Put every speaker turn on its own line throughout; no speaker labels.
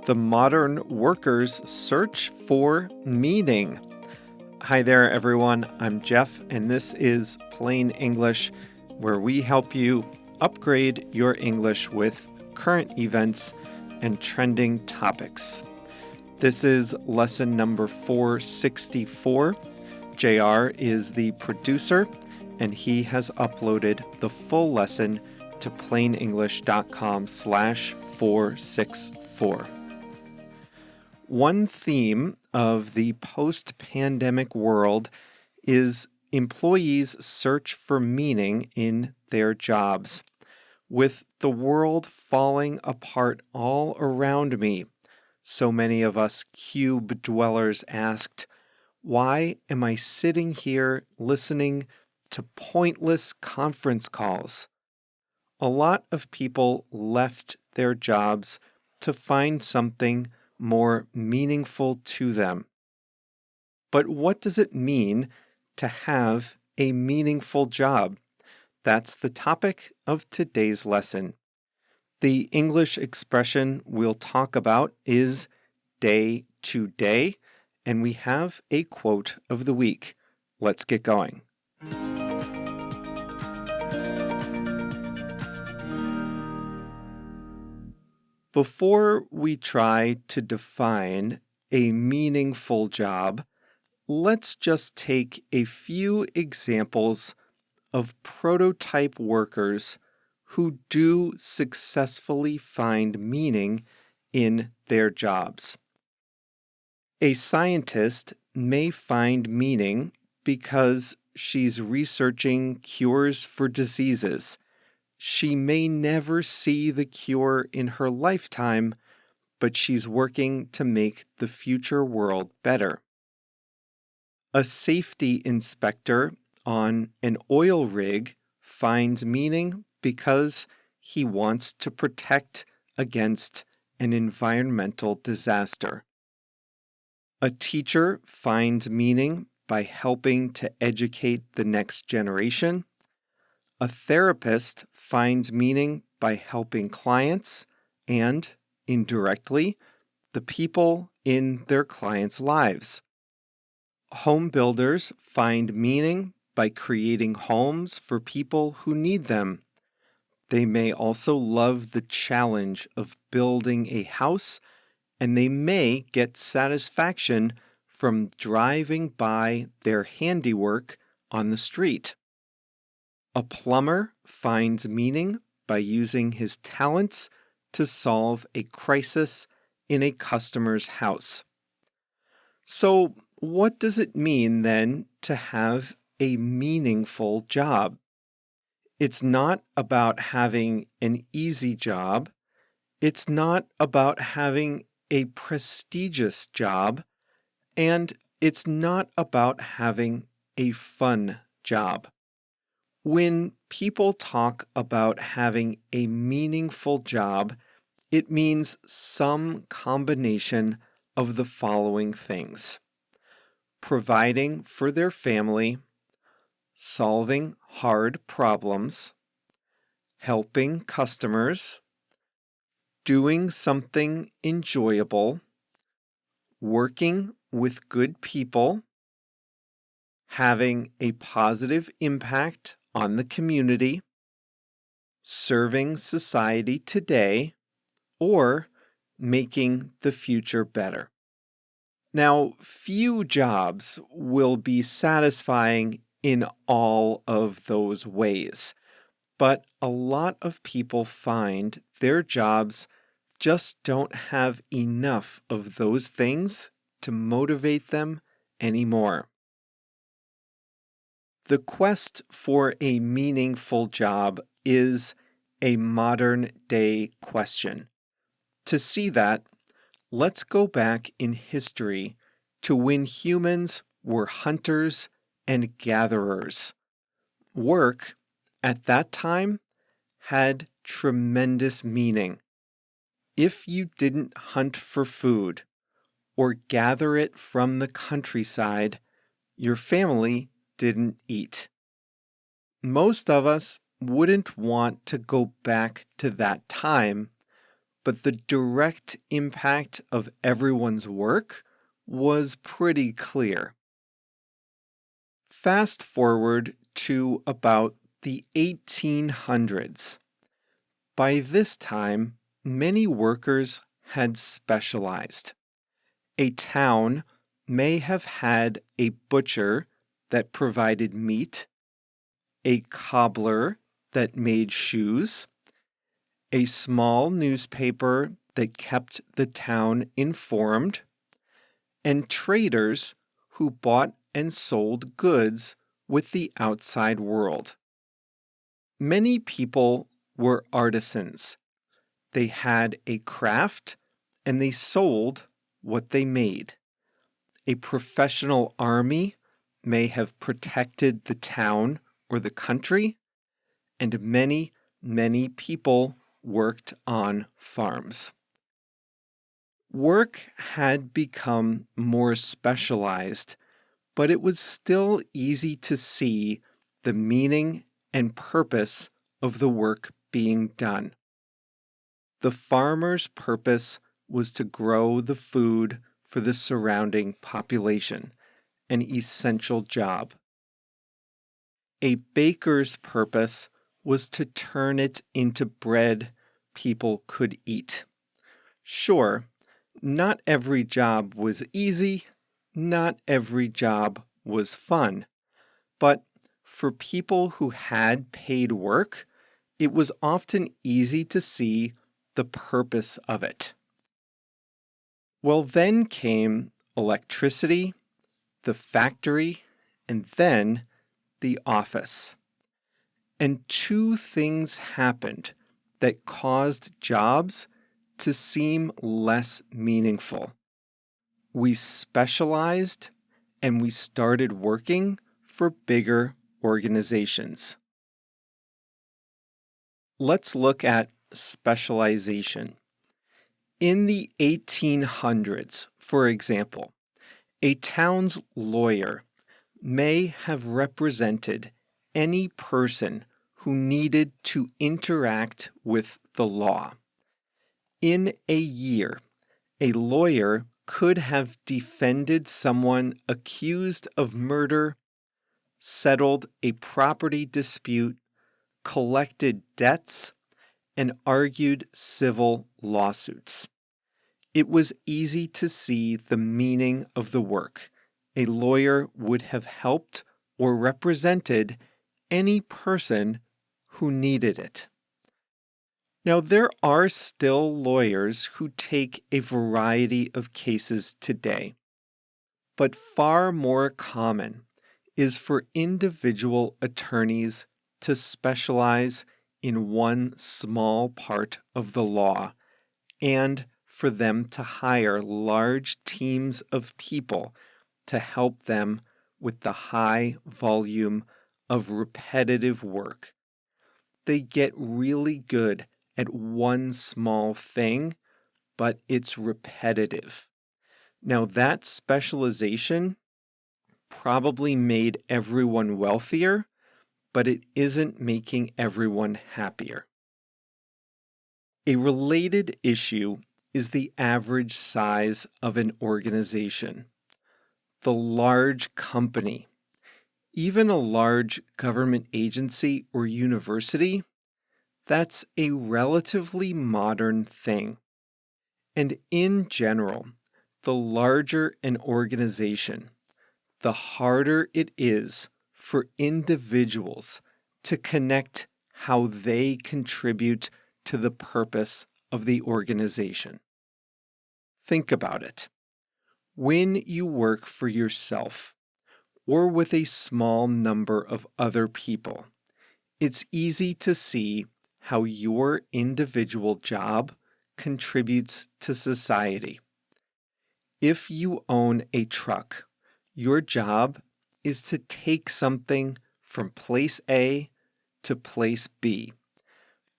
The modern worker's search for meaning. Hi there, everyone. I'm Jeff, and this is Plain English, where we help you upgrade your English with current events and trending topics. This is lesson number 464. JR is the producer, and he has uploaded the full lesson to plainenglish.com/464. One theme of the post-pandemic world is employees' search for meaning in their jobs. With the world falling apart all around me, so many of us cube dwellers asked, why am I sitting here listening to pointless conference calls? A lot of people left their jobs to find something more meaningful to them. But what does it mean to have a meaningful job? That's the topic of today's lesson. The English expression we'll talk about is day to day, and we have a quote of the week. Let's get going. Before we try to define a meaningful job, let's just take a few examples of prototype workers who do successfully find meaning in their jobs. A scientist may find meaning because she's researching cures for diseases. She may never see the cure in her lifetime, but she's working to make the future world better. A safety inspector on an oil rig finds meaning because he wants to protect against an environmental disaster. A teacher finds meaning by helping to educate the next generation. A therapist finds meaning by helping clients and, indirectly, the people in their clients' lives. Home builders find meaning by creating homes for people who need them. They may also love the challenge of building a house, and they may get satisfaction from driving by their handiwork on the street. A plumber finds meaning by using his talents to solve a crisis in a customer's house. So, what does it mean then to have a meaningful job? It's not about having an easy job. It's not about having a prestigious job. And it's not about having a fun job. When people talk about having a meaningful job, it means some combination of the following things: providing for their family, solving hard problems, helping customers, doing something enjoyable, working with good people, having a positive impact on the community, serving society today, or making the future better. Now, few jobs will be satisfying in all of those ways, but a lot of people find their jobs just don't have enough of those things to motivate them anymore. The quest for a meaningful job is a modern-day question. To see that, let's go back in history to when humans were hunters and gatherers. Work, at that time, had tremendous meaning. If you didn't hunt for food or gather it from the countryside, your family didn't eat. Most of us wouldn't want to go back to that time, but the direct impact of everyone's work was pretty clear. Fast forward to about the 1800s. By this time, many workers had specialized. A town may have had a butcher that provided meat, a cobbler that made shoes, a small newspaper that kept the town informed, and traders who bought and sold goods with the outside world. Many people were artisans. They had a craft and they sold what they made. A professional army may have protected the town or the country, and many, many people worked on farms. Work had become more specialized, but it was still easy to see the meaning and purpose of the work being done. The farmer's purpose was to grow the food for the surrounding population, an essential job. A baker's purpose was to turn it into bread people could eat. Sure, not every job was easy, not every job was fun, but for people who had paid work, it was often easy to see the purpose of it. Well, then came electricity, the factory, and then the office. And two things happened that caused jobs to seem less meaningful. We specialized and we started working for bigger organizations. Let's look at specialization. In the 1800s, for example, a town's lawyer may have represented any person who needed to interact with the law. In a year, a lawyer could have defended someone accused of murder, settled a property dispute, collected debts, and argued civil lawsuits. It was easy to see the meaning of the work. A lawyer would have helped or represented any person who needed it. Now, there are still lawyers who take a variety of cases today, but far more common is for individual attorneys to specialize in one small part of the law and for them to hire large teams of people to help them with the high volume of repetitive work. They get really good at one small thing, but it's repetitive. Now, that specialization probably made everyone wealthier, but it isn't making everyone happier. A related issue is the average size of an organization. The large company, even a large government agency or university, that's a relatively modern thing. And in general, the larger an organization, the harder it is for individuals to connect how they contribute to the purpose of the organization. Think about it. When you work for yourself or with a small number of other people, it's easy to see how your individual job contributes to society. If you own a truck, your job is to take something from place A to place B.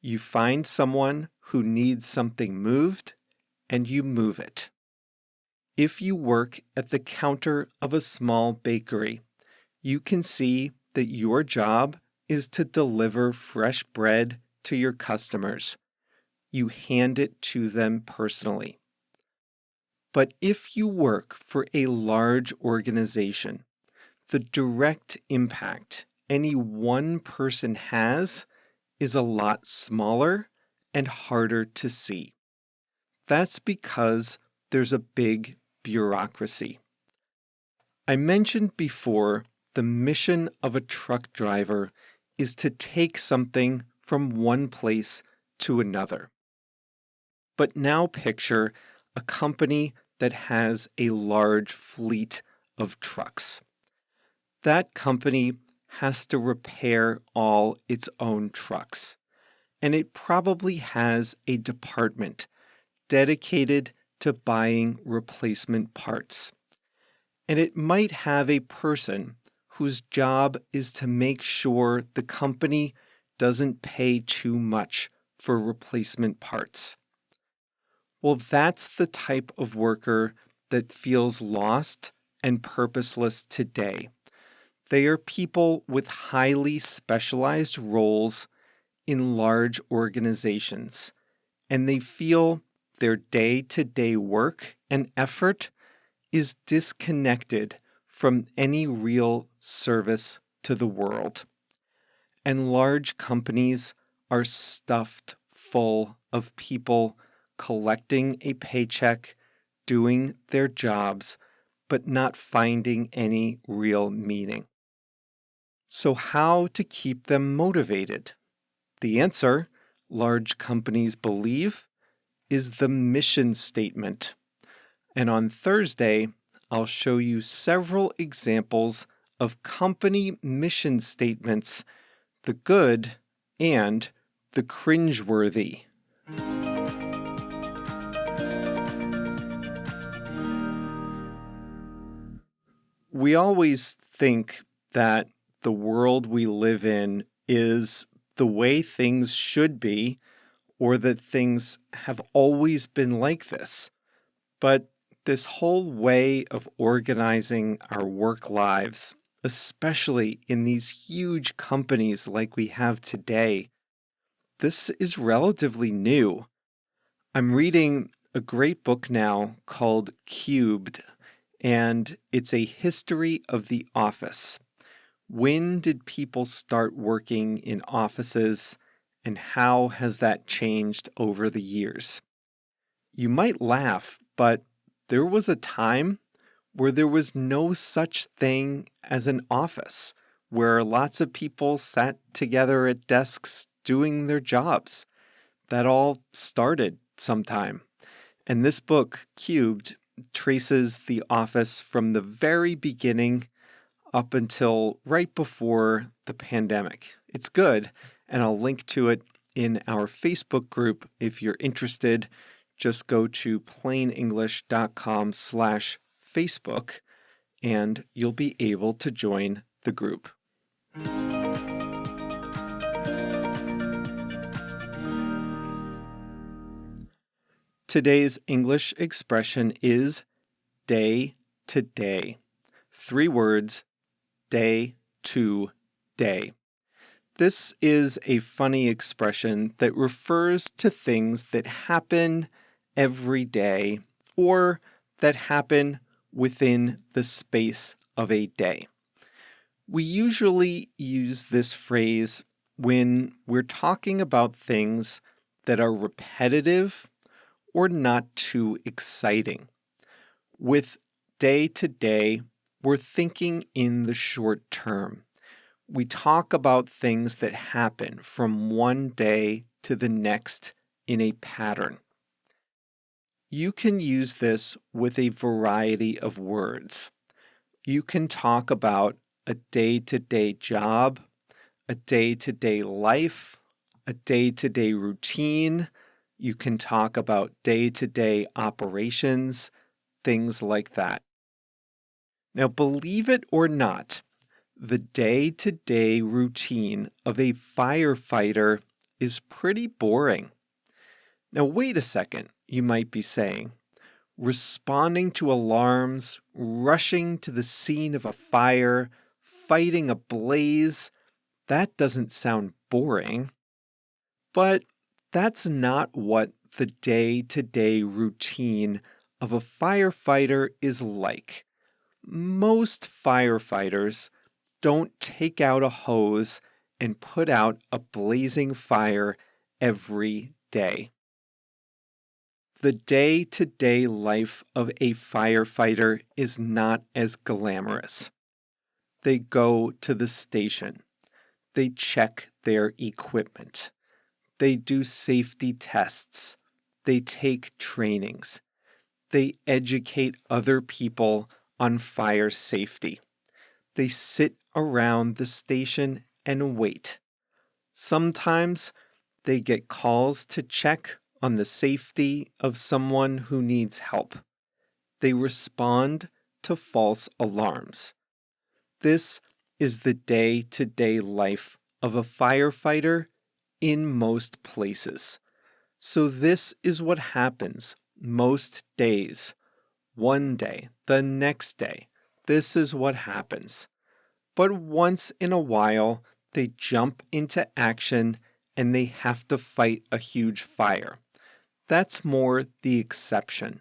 You find someone who needs something moved, and you move it. If you work at the counter of a small bakery, you can see that your job is to deliver fresh bread to your customers. you hand it to them personally. But if you work for a large organization, the direct impact any one person has is a lot smaller and harder to see. That's because there's a big bureaucracy. I mentioned before the mission of a truck driver is to take something from one place to another. But now picture a company that has a large fleet of trucks. That company has to repair all its own trucks, and it probably has a department dedicated to buying replacement parts. And it might have a person whose job is to make sure the company doesn't pay too much for replacement parts. Well, that's the type of worker that feels lost and purposeless today. They are people with highly specialized roles in large organizations, and they feel their day-to-day work and effort is disconnected from any real service to the world. And large companies are stuffed full of people collecting a paycheck, doing their jobs, but not finding any real meaning. So how to keep them motivated? The answer, large companies believe, is the mission statement. And on Thursday, I'll show you several examples of company mission statements, the good and the cringeworthy. We always think that the world we live in is the way things should be, or that things have always been like this. But this whole way of organizing our work lives, especially in these huge companies like we have today, this is relatively new. I'm reading a great book now called Cubed, and it's a history of the office. When did people start working in offices, and how has that changed over the years? You might laugh, but there was a time where there was no such thing as an office, where lots of people sat together at desks doing their jobs. That all started sometime. And this book, Cubed, traces the office from the very beginning up until right before the pandemic. It's good, and I'll link to it in our Facebook group if you're interested. Just go to plainenglish.com/Facebook, and you'll be able to join the group. Today's English expression is day to day. 3 words, day to day. This is a funny expression that refers to things that happen every day or that happen within the space of a day. We usually use this phrase when we're talking about things that are repetitive or not too exciting. With day to day, we're thinking in the short term. We talk about things that happen from one day to the next in a pattern. You can use this with a variety of words. You can talk about a day-to-day job, a day-to-day life, a day-to-day routine. You can talk about day-to-day operations, things like that. Now, believe it or not, the day-to-day routine of a firefighter is pretty boring. Now, wait a second, you might be saying. Responding to alarms, rushing to the scene of a fire, fighting a blaze, that doesn't sound boring. But that's not what the day-to-day routine of a firefighter is like. Most firefighters don't take out a hose and put out a blazing fire every day. The day-to-day life of a firefighter is not as glamorous. They go to the station. They check their equipment. They do safety tests. They take trainings. They educate other people on fire safety. They sit around the station and wait. Sometimes they get calls to check on the safety of someone who needs help. They respond to false alarms. This is the day-to-day life of a firefighter in most places. So this is what happens most days. One day, the next day, this is what happens. But once in a while, they jump into action and they have to fight a huge fire. That's more the exception.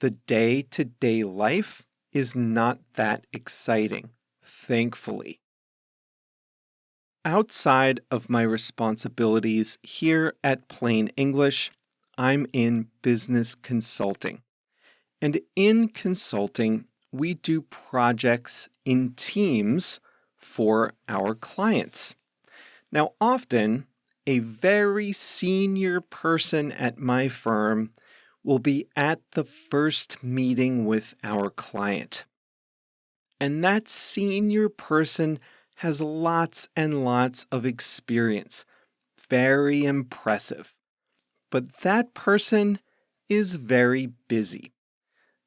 The day-to-day life is not that exciting, thankfully. Outside of my responsibilities here at Plain English, I'm in business consulting. And in consulting, we do projects in teams for our clients. Now, often, a very senior person at my firm will be at the first meeting with our client. And that senior person has lots and lots of experience. Very impressive. But that person is very busy.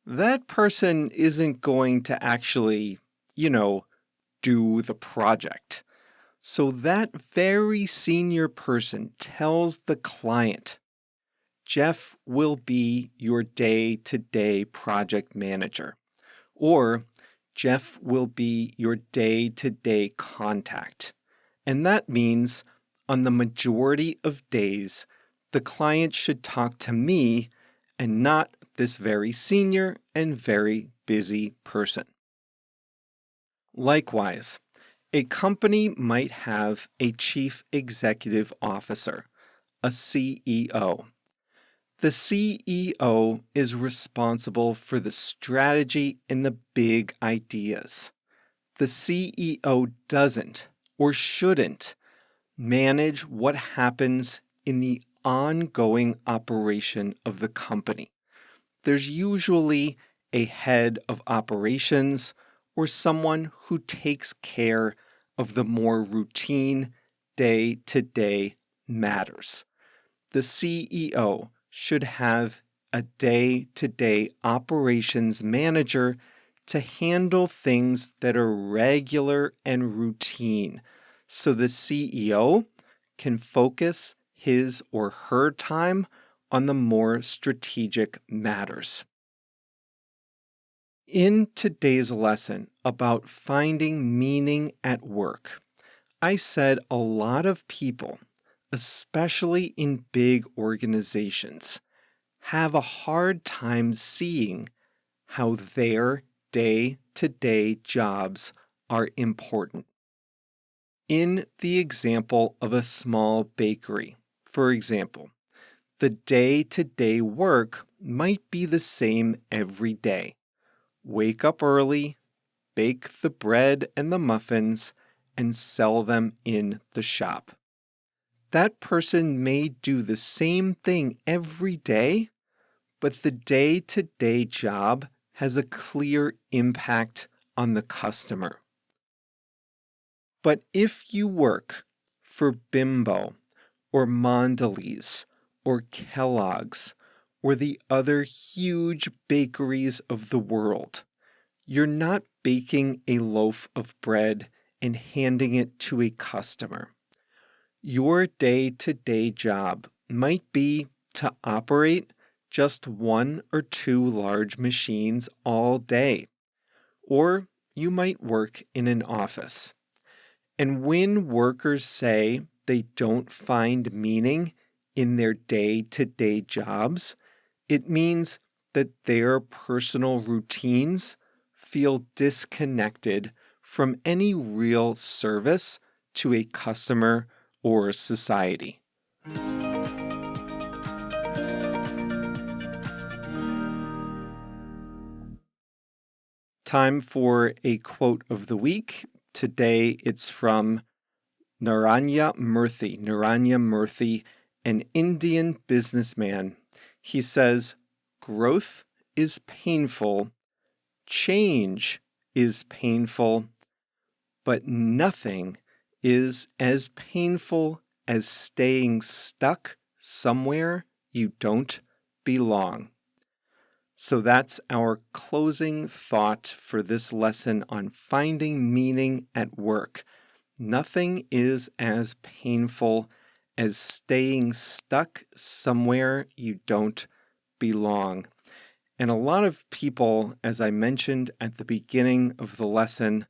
That person isn't going to actually, do the project. So that very senior person tells the client, Jeff will be your day-to-day project manager, or Jeff will be your day-to-day contact. And that means on the majority of days, the client should talk to me and not this very senior and very busy person. Likewise, a company might have a chief executive officer, a CEO. The CEO is responsible for the strategy and the big ideas. The CEO doesn't or shouldn't manage what happens in the ongoing operation of the company. There's usually a head of operations or someone who takes care of the more routine, day-to-day matters. The CEO should have a day-to-day operations manager to handle things that are regular and routine, so the CEO can focus his or her time on the more strategic matters. In today's lesson about finding meaning at work, I said a lot of people, especially in big organizations, have a hard time seeing how their day-to-day jobs are important. In the example of a small bakery, for example, the day-to-day work might be the same every day. Wake up early, bake the bread and the muffins, and sell them in the shop. That person may do the same thing every day, but the day-to-day job has a clear impact on the customer. But if you work for Bimbo or Mondelez or Kellogg's or the other huge bakeries of the world, you're not baking a loaf of bread and handing it to a customer. Your day-to-day job might be to operate just one or two large machines all day, or you might work in an office. And when workers say they don't find meaning in their day-to-day jobs, it means that their personal routines feel disconnected from any real service to a customer or society. Time for a quote of the week. Today it's from Narayana Murthy, an Indian businessman. He says, "Growth is painful, change is painful, but nothing is as painful as staying stuck somewhere you don't belong." So that's our closing thought for this lesson on finding meaning at work. Nothing is as painful as staying stuck somewhere you don't belong. And a lot of people, as I mentioned at the beginning of the lesson,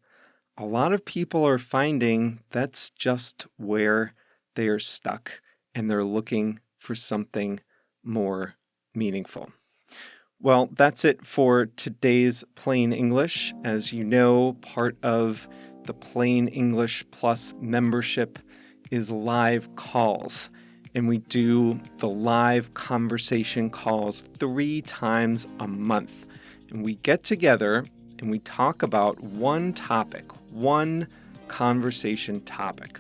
a lot of people are finding that's just where they are stuck and they're looking for something more meaningful. Well, that's it for today's Plain English. As you know, part of the Plain English Plus membership is live calls. And we do the live conversation calls 3 times a month. And we get together and we talk about one topic, one conversation topic.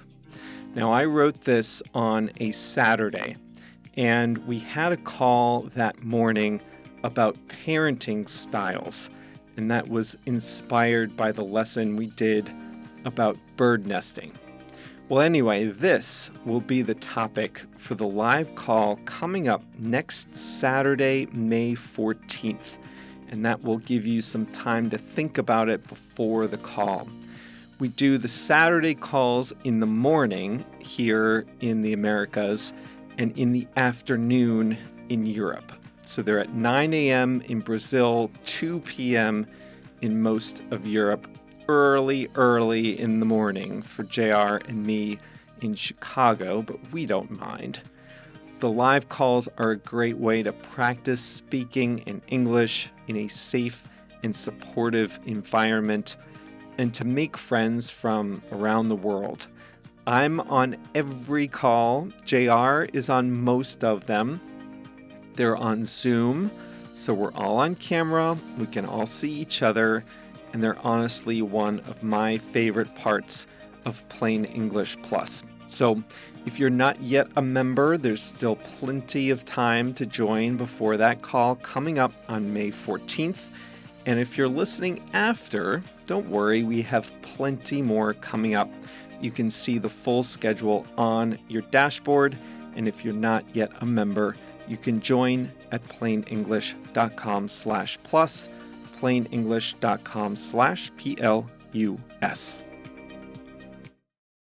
Now, I wrote this on a Saturday, and we had a call that morning about parenting styles, and that was inspired by the lesson we did about bird nesting. Well, anyway, this will be the topic for the live call coming up next Saturday, May 14th, and that will give you some time to think about it before the call. We do the Saturday calls in the morning here in the Americas and in the afternoon in Europe. So they're at 9 a.m. in Brazil, 2 p.m. in most of Europe, early in the morning for JR and me in Chicago, but we don't mind. The live calls are a great way to practice speaking in English in a safe and supportive environment and to make friends from around the world. I'm on every call. JR is on most of them. They're on Zoom, so we're all on camera, we can all see each other, and they're honestly one of my favorite parts of Plain English Plus. So if you're not yet a member, there's still plenty of time to join before that call coming up on May 14th. And if you're listening after, don't worry, we have plenty more coming up. You can see the full schedule on your dashboard, and if you're not yet a member, you can join at plainenglish.com/plus, plainenglish.com/plus.